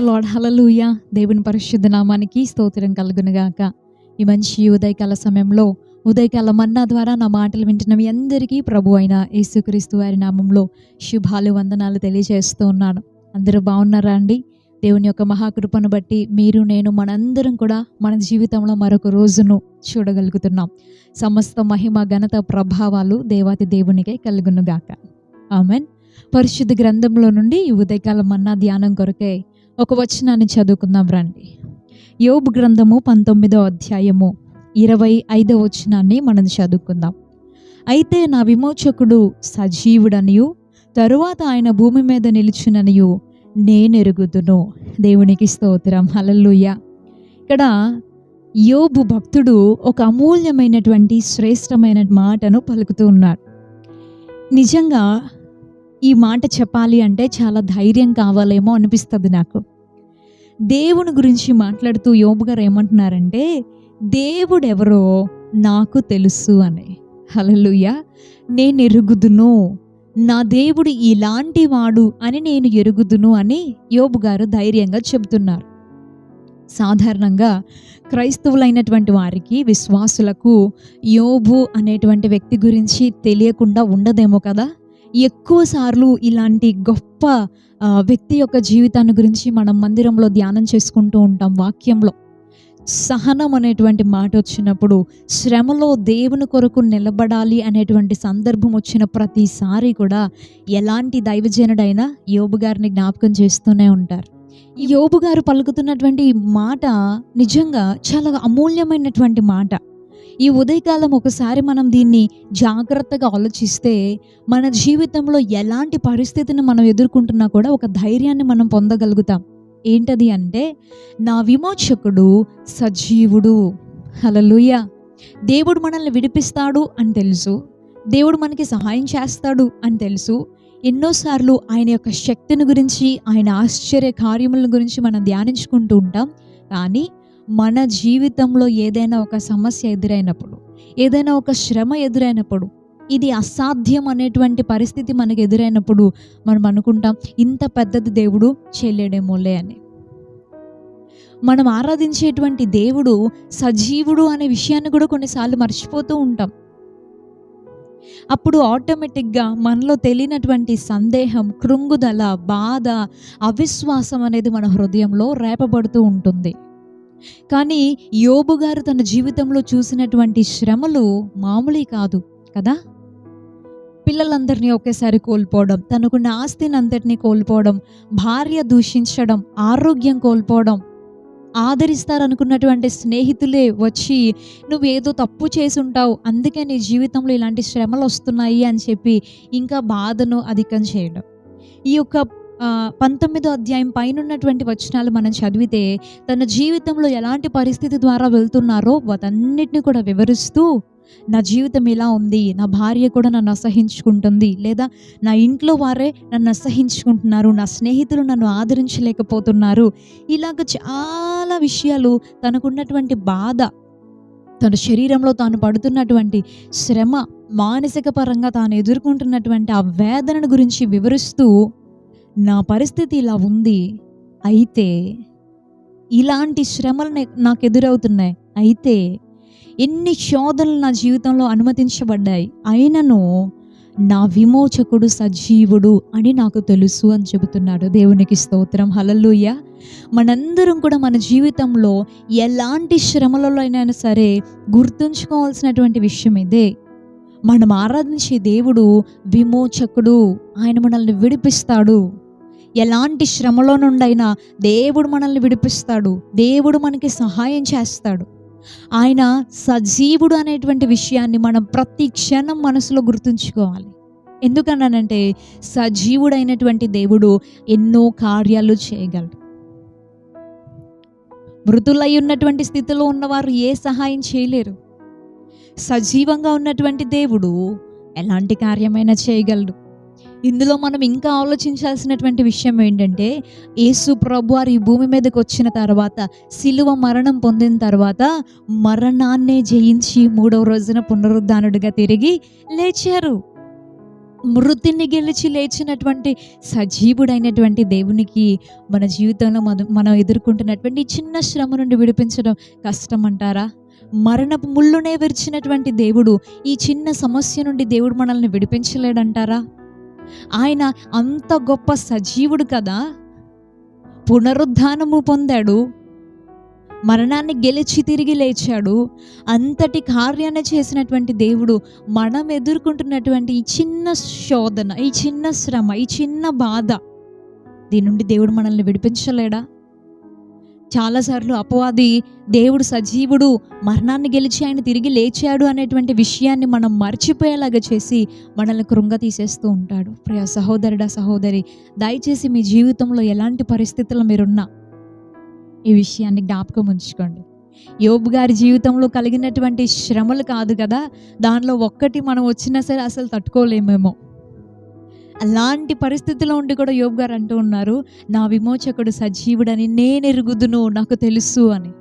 The lord. హల్లెలూయా. దేవుని పరిశుద్ధ నామానికి స్తోత్రం కలుగునుగాక. ఈ మంచి ఉదయకాల సమయంలో ఉదయకాల మన్నా ద్వారా నా మాటలు వింటున్న మీ అందరికీ ప్రభు అయిన యేసుక్రీస్తు వారి నామంలో శుభాలు వందనాలు తెలియజేస్తూ ఉన్నాను. అందరూ బాగున్నారా అండి? దేవుని యొక్క మహాకృపను బట్టి మీరు నేను మనందరం కూడా మన జీవితంలో మరొక రోజును చూడగలుగుతున్నాం. సమస్త మహిమ ఘనత ప్రభావాలు దేవాతి దేవునికే కలుగునుగాక. ఆమెన్. పరిశుద్ధ గ్రంథంలో నుండి ఈ ఉదయకాల మన్నా ధ్యానం కొరకే ఒక వచనాన్ని చదువుకుందాం రండి. యోబు గ్రంథము 19వ అధ్యాయము 25వ వచనాన్ని మనం చదువుకుందాం. అయితే నా విమోచకుడు సజీవుడనియు తరువాత ఆయన భూమి మీద నిలుచుననియు నేనెరుగుదును. దేవునికి స్తోత్రం. హల్లెలూయా. ఇక్కడ యోబు భక్తుడు ఒక అమూల్యమైనటువంటి శ్రేష్టమైన మాటను పలుకుతూ ఉన్నాడు. నిజంగా ఈ మాట చెప్పాలి అంటే చాలా ధైర్యం కావాలేమో అనిపిస్తుంది నాకు. దేవుని గురించి మాట్లాడుతూ యోబు గారు ఏమంటున్నారంటే, దేవుడెవరో నాకు తెలుసు అని. హల్లెలూయా. నేను ఎరుగుదును, నా దేవుడు ఇలాంటి వాడు అని నేను ఎరుగుదును అని యోబు గారు ధైర్యంగా చెబుతున్నారు. సాధారణంగా క్రైస్తవులైనటువంటి వారికి, విశ్వాసులకు యోబు అనేటువంటి వ్యక్తి గురించి తెలియకుండా ఉండదేమో కదా. ఎక్కువ సార్లు ఇలాంటి గొప్ప వ్యక్తి యొక్క జీవితాన్ని గురించి మనం మందిరంలో ధ్యానం చేసుకుంటూ ఉంటాం. వాక్యంలో సహనం అనేటువంటి మాట వచ్చినప్పుడు, శ్రమలో దేవుని కొరకు నిలబడాలి అనేటువంటి సందర్భం వచ్చిన ప్రతిసారి కూడా ఎలాంటి దైవజనుడైనా యోబు గారిని జ్ఞాపకం చేస్తూనే ఉంటారు. ఈ యోబు గారు పలుకుతున్నటువంటి మాట నిజంగా చాలా అమూల్యమైనటువంటి మాట. ఈ ఉదయకాలం ఒకసారి మనం దీన్ని జాగ్రత్తగా ఆలోచిస్తే మన జీవితంలో ఎలాంటి పరిస్థితిని మనం ఎదుర్కొంటున్నా కూడా ఒక ధైర్యాన్ని మనం పొందగలుగుతాం. ఏంటది అంటే, నా విమోచకుడు సజీవుడు. హల్లెలూయా. దేవుడు మనల్ని విడిపిస్తాడు అని తెలుసు, దేవుడు మనకి సహాయం చేస్తాడు అని తెలుసు. ఎన్నోసార్లు ఆయన యొక్క శక్తిని గురించి, ఆయన ఆశ్చర్య కార్యముల గురించి మనం ధ్యానించుకుంటూ ఉంటాం. కానీ మన జీవితంలో ఏదైనా ఒక సమస్య ఎదురైనప్పుడు, ఏదైనా ఒక శ్రమ ఎదురైనప్పుడు, ఇది అసాధ్యం అనేటువంటి పరిస్థితి మనకు ఎదురైనప్పుడు మనం అనుకుంటాం, ఇంత పెద్దది దేవుడు చేయలేడేమోలే అని. మనం ఆరాధించేటువంటి దేవుడు సజీవుడు అనే విషయాన్ని కూడా కొన్నిసార్లు మర్చిపోతూ ఉంటాం. అప్పుడు ఆటోమేటిక్గా మనలో తెలియనటువంటి సందేహం, కృంగుదల, బాధ, అవిశ్వాసం అనేది మన హృదయంలో రేపబడుతూ ఉంటుంది. కానీ యోబు గారు తన జీవితంలో చూసినటువంటి శ్రమలు మామూలు కాదు కదా. పిల్లలందరినీ ఒకేసారి కోల్పోవడం, తనకున్న ఆస్తిని అంతటినీ కోల్పోవడం, భార్య దూషించడం, ఆరోగ్యం కోల్పోవడం, ఆదరిస్తారనుకున్నటువంటి స్నేహితులే వచ్చి నువ్వేదో తప్పు చేసి ఉంటావు, అందుకే నీ జీవితంలో ఇలాంటి శ్రమలు వస్తున్నాయి అని చెప్పి ఇంకా బాధను అధికం చేయడం. ఈ యొక్క 19వ అధ్యాయం పైన ఉన్నటువంటి వచనాలు మనం చదివితే తన జీవితంలో ఎలాంటి పరిస్థితి ద్వారా వెళ్తున్నారో వాటన్నిటిని కూడా వివరిస్తూ, నా జీవితం ఇలా ఉంది, నా భార్య కూడా నన్ను అసహించుకుంటుంది, లేదా నా ఇంట్లో వారే నన్ను అసహించుకుంటున్నారు, నా స్నేహితులు నన్ను ఆదరించలేకపోతున్నారు, ఇలాగ చాలా విషయాలు, తనకున్నటువంటి బాధ, తన శరీరంలో తాను పడుతున్నటువంటి శ్రమ, మానసిక పరంగా తాను ఎదుర్కొంటున్నటువంటి ఆ వేదనను గురించి వివరిస్తూ, నా పరిస్థితి ఇలా ఉంది, అయితే ఇలాంటి శ్రమలు నాకు ఎదురవుతున్నాయి, అయితే ఎన్ని శోధనలు నా జీవితంలో అనుమతించబడ్డాయి, అయినను నా విమోచకుడు సజీవుడు అని నాకు తెలుసు అని చెబుతున్నాడు. దేవునికి స్తోత్రం. హల్లెలూయా. మనందరం కూడా మన జీవితంలో ఎలాంటి శ్రమలలో అయినా సరే గుర్తుంచుకోవాల్సినటువంటి విషయం ఇదే. మనం ఆరాధించే దేవుడు విమోచకుడు. ఆయన మనల్ని విడిపిస్తాడు. ఎలాంటి శ్రమలో నుండైనా దేవుడు మనల్ని విడిపిస్తాడు, దేవుడు మనకి సహాయం చేస్తాడు. ఆయన సజీవుడు అనేటువంటి విషయాన్ని మనం ప్రతి క్షణం మనసులో గుర్తుంచుకోవాలి. ఎందుకన్నానంటే, సజీవుడైనటువంటి దేవుడు ఎన్నో కార్యాలు చేయగలడు. మృతులై ఉన్నటువంటి స్థితిలో ఉన్నవారు ఏ సహాయం చేయలేరు. సజీవంగా ఉన్నటువంటి దేవుడు ఎలాంటి కార్యమైనా చేయగలడు. ఇందులో మనం ఇంకా ఆలోచించాల్సినటువంటి విషయం ఏంటంటే, యేసు ప్రభువారు ఈ భూమి మీదకి వచ్చిన తర్వాత, సిలువ మరణం పొందిన తర్వాత మరణాన్నే జయించి 3వ రోజున పునరుద్ధానుడిగా తిరిగి లేచారు. మృతిని గెలిచి లేచినటువంటి సజీవుడైనటువంటి దేవునికి మన జీవితంలో మనం ఎదుర్కొంటున్నటువంటి ఈ చిన్న శ్రమ నుండి విడిపించడం కష్టం అంటారా? మరణపు ముళ్ళునే విరిచినటువంటి దేవుడు ఈ చిన్న సమస్య నుండి దేవుడు మనల్ని విడిపించలేడంటారా? ఆయన అంత గొప్ప సజీవుడు కదా, పునరుద్ధానము పొందాడు, మరణాన్ని గెలిచి తిరిగి లేచాడు. అంతటి కార్యాన్ని చేసినటువంటి దేవుడు మనం ఎదుర్కొంటున్నటువంటి ఈ చిన్న శోధన, ఈ చిన్న శ్రమ, ఈ చిన్న బాధ, దీని నుండి దేవుడు మనల్ని విడిపించలేడా? చాలాసార్లు అపవాది దేవుడు సజీవుడు, మరణాన్ని గెలిచి ఆయన తిరిగి లేచాడు అనేటువంటి విషయాన్ని మనం మర్చిపోయేలాగా చేసి మనల్ని కృంగ తీసేస్తూ ఉంటాడు. ప్రియ సహోదరుడా, సహోదరి, దయచేసి మీ జీవితంలో ఎలాంటి పరిస్థితుల్లో మీరున్నా ఈ విషయాన్ని జ్ఞాపకం ఉంచుకోండి. యోబు గారి జీవితంలో కలిగినటువంటి శ్రమలు కాదు కదా, దానిలో ఒక్కటి మనం వచ్చినా సరే అసలు తట్టుకోలేమేమో. అలాంటి పరిస్థితిలో ఉండి కూడా యోబు గారు అంటూ ఉన్నారు, నా విమోచకుడు సజీవుడని నేను ఎరుగుదును, నాకు తెలుసు అని.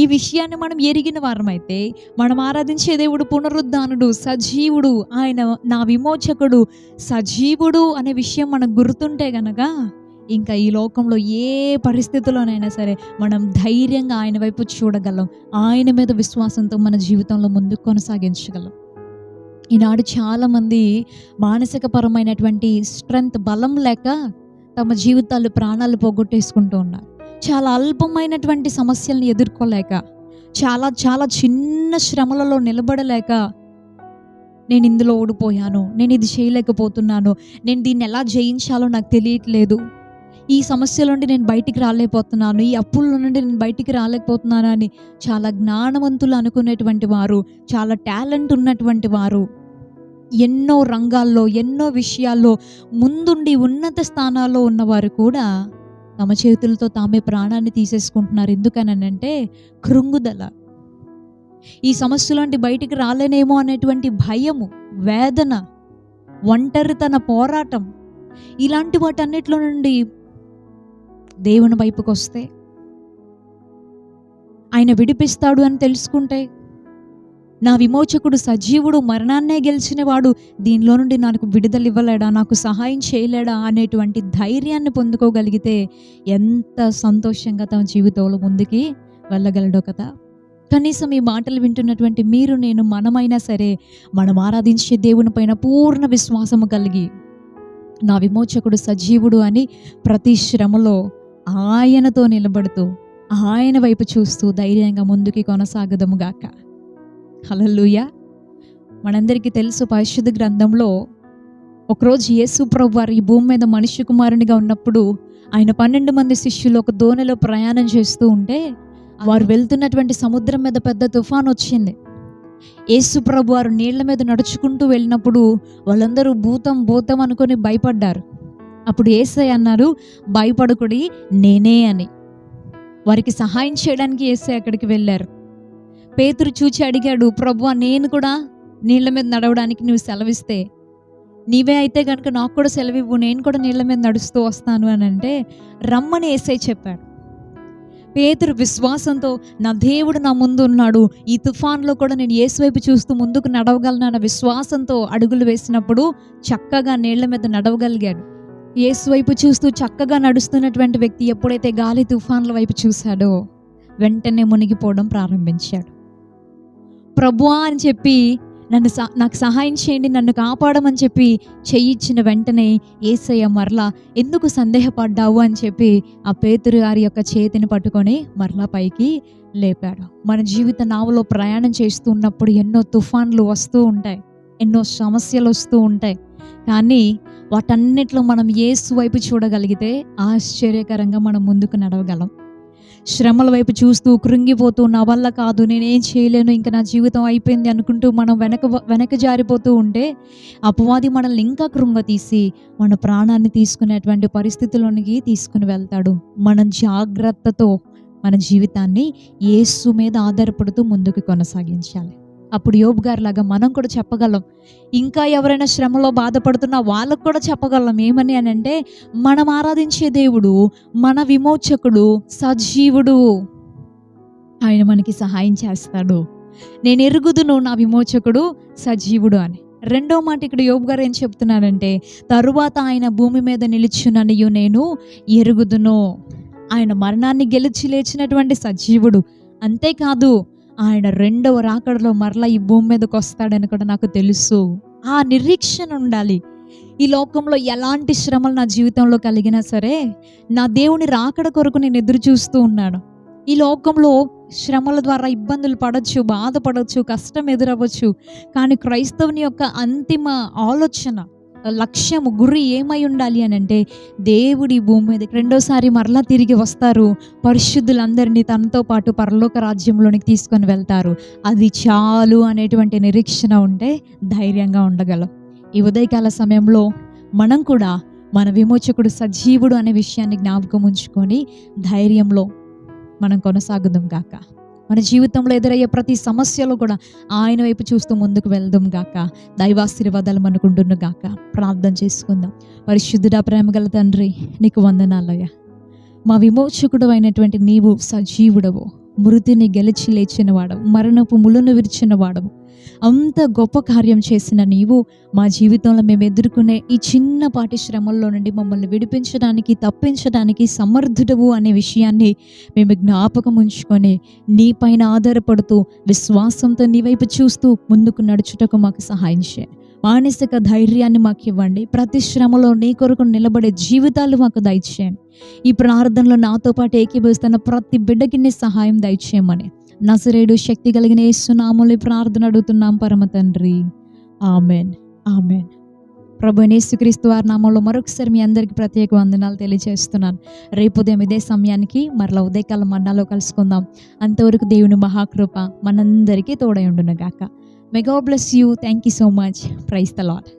ఈ విషయాన్ని మనం ఎరిగిన వారమైతే, మనం ఆరాధించే దేవుడు పునరుద్ధానుడు, సజీవుడు, ఆయన నా విమోచకుడు సజీవుడు అనే విషయం మనకు గుర్తుంటే గనక ఇంకా ఈ లోకంలో ఏ పరిస్థితుల్లోనైనా సరే మనం ధైర్యంగా ఆయన వైపు చూడగలం, ఆయన మీద విశ్వాసంతో మన జీవితంలో ముందుకు కొనసాగించగలం. ఈనాడు చాలామంది మానసికపరమైనటువంటి స్ట్రెంగ్త్, బలం లేక తమ జీవితాలు, ప్రాణాలు పోగొట్టేసుకుంటూ ఉన్నారు. చాలా అల్పమైనటువంటి సమస్యల్ని ఎదుర్కోలేక, చాలా చాలా చిన్న శ్రమలలో నిలబడలేక, నేను ఇందులో ఓడిపోయాను, నేను ఇది చేయలేకపోతున్నాను, నేను దీన్ని ఎలా జయించాలో నాకు తెలియట్లేదు, ఈ సమస్యల నుండి నేను బయటికి రాలేకపోతున్నాను, ఈ అప్పుల నుండి నేను బయటికి రాలేకపోతున్నాను అని చాలా జ్ఞానవంతులు అనుకునేటువంటి వారు, చాలా టాలెంట్ ఉన్నటువంటి వారు, ఎన్నో రంగాల్లో, ఎన్నో విషయాల్లో ముందుండి ఉన్నత స్థానాల్లో ఉన్నవారు కూడా తమ చేతులతో తామే ప్రాణాన్ని తీసేసుకుంటున్నారు. ఎందుకనంటే కృంగుదల, ఈ సమస్యల నుండి బయటికి రాలేనేమో అనేటువంటి భయము, వేదన, ఒంటరితన, పోరాటం, ఇలాంటి వాటన్నిటిలో నుండి దేవుని వైపుకి వస్తే, ఆయన విడిపిస్తాడు అని తెలుసుకుంటే, నా విమోచకుడు సజీవుడు, మరణాన్నే గెలిచినవాడు, దీనిలో నుండి నాకు విడుదల ఇవ్వలేడా, నాకు సహాయం చేయలేడా అనేటువంటి ధైర్యాన్ని పొందుకోగలిగితే ఎంత సంతోషంగా తమ జీవితంలో ముందుకి వెళ్ళగలడో కదా. కనీసం ఈ మాటలు వింటున్నటువంటి మీరు, నేను, మనమైనా సరే మనం ఆరాధించే దేవుని పైన పూర్ణ విశ్వాసము కలిగి, నా విమోచకుడు సజీవుడు అని ప్రతి శ్రమలో ఆయనతో నిలబడుతూ, ఆయన వైపు చూస్తూ ధైర్యంగా ముందుకి కొనసాగదము గాక. హల్లెలూయా. మనందరికీ తెలుసు, పరిశుద్ధ గ్రంథంలో ఒకరోజు యేసు ప్రభువు వారు ఈ భూమి మీద మనుష్య కుమారునిగా ఉన్నప్పుడు ఆయన 12 మంది శిష్యులు ఒక దోణిలో ప్రయాణం చేస్తూ ఉంటే, వారు వెళ్తున్నటువంటి సముద్రం మీద పెద్ద తుఫాను వచ్చింది. యేసు ప్రభు వారు నీళ్ల మీద నడుచుకుంటూ వెళ్ళినప్పుడు వాళ్ళందరూ భూతం అనుకొని భయపడ్డారు. అప్పుడు యేసయ్య అన్నారు, భయపడకుడి, నేనే అని. వారికి సహాయం చేయడానికి యేసయ్య అక్కడికి వెళ్ళారు. పేతురు చూచి అడిగాడు, ప్రభువా, నేను కూడా నీళ్ల మీద నడవడానికి నువ్వు సెలవిస్తే, నీవే అయితే కనుక నాకు కూడా సెలవివ్వు, నేను కూడా నీళ్ల మీద నడుస్తూ వస్తాను అని అంటే, రమ్మని యేసయ్య చెప్పాడు. పేతురు విశ్వాసంతో, నా దేవుడు నా ముందు ఉన్నాడు, ఈ తుఫాన్లో కూడా నేను యేసు వైపు చూస్తూ ముందుకు నడవగలను అన్న విశ్వాసంతో అడుగులు వేసినప్పుడు చక్కగా నీళ్ల మీద నడవగలిగాడు. యేసు వైపు చూస్తూ చక్కగా నడుస్తున్నటువంటి వ్యక్తి ఎప్పుడైతే గాలి తుఫాన్ల వైపు చూశాడో వెంటనే మునిగిపోవడం ప్రారంభించాడు. ప్రభువా అని చెప్పి, నాకు సహాయం చేయండి, నన్ను కాపాడమని చెప్పి చెయ్యిచ్చిన వెంటనే యేసయ్య మరలా, ఎందుకు సందేహపడ్డావు అని చెప్పి ఆ పేతురు గారి యొక్క చేతిని పట్టుకొని మరలా పైకి లేపాడు. మన జీవిత నావలో ప్రయాణం చేస్తూ ఉన్నప్పుడు ఎన్నో తుఫాన్లు వస్తూ ఉంటాయి, ఎన్నో సమస్యలు వస్తూ ఉంటాయి. కానీ వాటన్నిటిలో మనం యేసు వైపు చూడగలిగితే ఆశ్చర్యకరంగా మనం ముందుకు నడవగలం. శ్రమల వైపు చూస్తూ కృంగిపోతూ, నా వల్ల కాదు, నేనేం చేయలేను, ఇంకా నా జీవితం అయిపోయింది అనుకుంటూ మనం వెనక జారిపోతూ ఉంటే అపవాది మనల్ని ఇంకా కృంగ తీసి మన ప్రాణాన్ని తీసుకునేటువంటి పరిస్థితుల్లోనికి తీసుకుని వెళ్తాడు. మనం జాగ్రత్తతో మన జీవితాన్ని యేసు మీద ఆధారపడుతూ ముందుకు కొనసాగించాలి. అప్పుడు యోబు గారి లాగా మనం కూడా చెప్పగలం. ఇంకా ఎవరైనా శ్రమలో బాధపడుతున్నా వాళ్ళకు కూడా చెప్పగలం. ఏమని అని అంటే, మనం ఆరాధించే దేవుడు, మన విమోచకుడు సజీవుడు, ఆయన మనకి సహాయం చేస్తాడు, నేను ఎరుగుదును నా విమోచకుడు సజీవుడు అని. రెండో మాట ఇక్కడ యోబు గారు ఏం చెప్తున్నాడంటే, తరువాత ఆయన భూమి మీద నిలుచుననియు నేను ఎరుగుదును. ఆయన మరణాన్ని గెలిచి లేచినటువంటి సజీవుడు. అంతేకాదు ఆయన రెండవ రాకడలో మరలా ఈ భూమి మీదకి వస్తాడని కూడా నాకు తెలుసు. ఆ నిరీక్షణ ఉండాలి. ఈ లోకంలో ఎలాంటి శ్రమలు నా జీవితంలో కలిగినా సరే, నా దేవుని రాకడ కొరకు నేను ఎదురు చూస్తూ ఉన్నాను. ఈ లోకంలో శ్రమల ద్వారా ఇబ్బందులు పడవచ్చు, బాధపడవచ్చు, కష్టం ఎదురవ్వచ్చు. కానీ క్రైస్తవుని యొక్క అంతిమ ఆలోచన, లక్ష్యము, గురి ఏమై ఉండాలి అని అంటే, దేవుడి భూమి మీదకి రెండోసారి మరలా తిరిగి వస్తారు, పరిశుద్ధులందరినీ తనతో పాటు పరలోక రాజ్యంలోనికి తీసుకొని వెళ్తారు. అది చాలు అనేటువంటి నిరీక్షణ ఉంటే ధైర్యంగా ఉండగలం. ఈ ఉదయకాల సమయంలో మనం కూడా మన విమోచకుడు సజీవుడు అనే విషయాన్ని జ్ఞాపకం ఉంచుకొని ధైర్యంలో మనం కొనసాగుదాం గాక. మన జీవితంలో ఎదురయ్యే ప్రతి సమస్యలో కూడా ఆయన వైపు చూస్తూ ముందుకు వెళ్దాం గాక. దైవాశీర్వాదాలు మనకుండును గాక. ప్రార్థన చేసుకుందాం. పరిశుద్ధుడా, ప్రేమగల తండ్రి, నీకు వందనాలయ్యా. మా విమోచకుడు అయినటువంటి నీవు సజీవుడవు, మృతిని గెలిచి లేచిన వాడవు, మరణపు ముళ్ళను విరిచిన వాడవు. అంత గొప్ప కార్యం చేసిన నీవు మా జీవితంలో మేము ఎదుర్కొనే ఈ చిన్నపాటి శ్రమల్లో నుండి మమ్మల్ని విడిపించడానికి, తప్పించడానికి సమర్థుడవు అనే విషయాన్ని మేము జ్ఞాపకం ఉంచుకొని నీ పైన ఆధారపడుతూ విశ్వాసంతో నీ వైపు చూస్తూ ముందుకు నడుచుటకు మాకు సహాయం చేయండి. మానసిక ధైర్యాన్ని మాకు ఇవ్వండి. ప్రతి శ్రమలో నీ కొరకు నిలబడే జీవితాలు మాకు దయచేయండి. ఈ ప్రార్థనలో నాతో పాటు ఏకీభవిస్తున్న ప్రతి బిడ్డకి నీ సహాయం దయచేయమని నజరేయుడు శక్తి కలిగిన యేసు నామములో ప్రార్థన అడుగుతున్నాం పరమ తండ్రి. Amen, amen. ప్రభువైన యేసుక్రీస్తు వారి నామములో మరొకసారి మీ అందరికీ ప్రత్యేక వందనాలు తెలియజేస్తున్నాను. రేపు ఉదయం ఇదే సమయానికి మరలా ఉదయకాలం మన్నాలో కలుసుకుందాం. అంతవరకు దేవుని మహాకృప మనందరికీ తోడై ఉండును గాక. May God bless you. Thank you so much. Praise the Lord.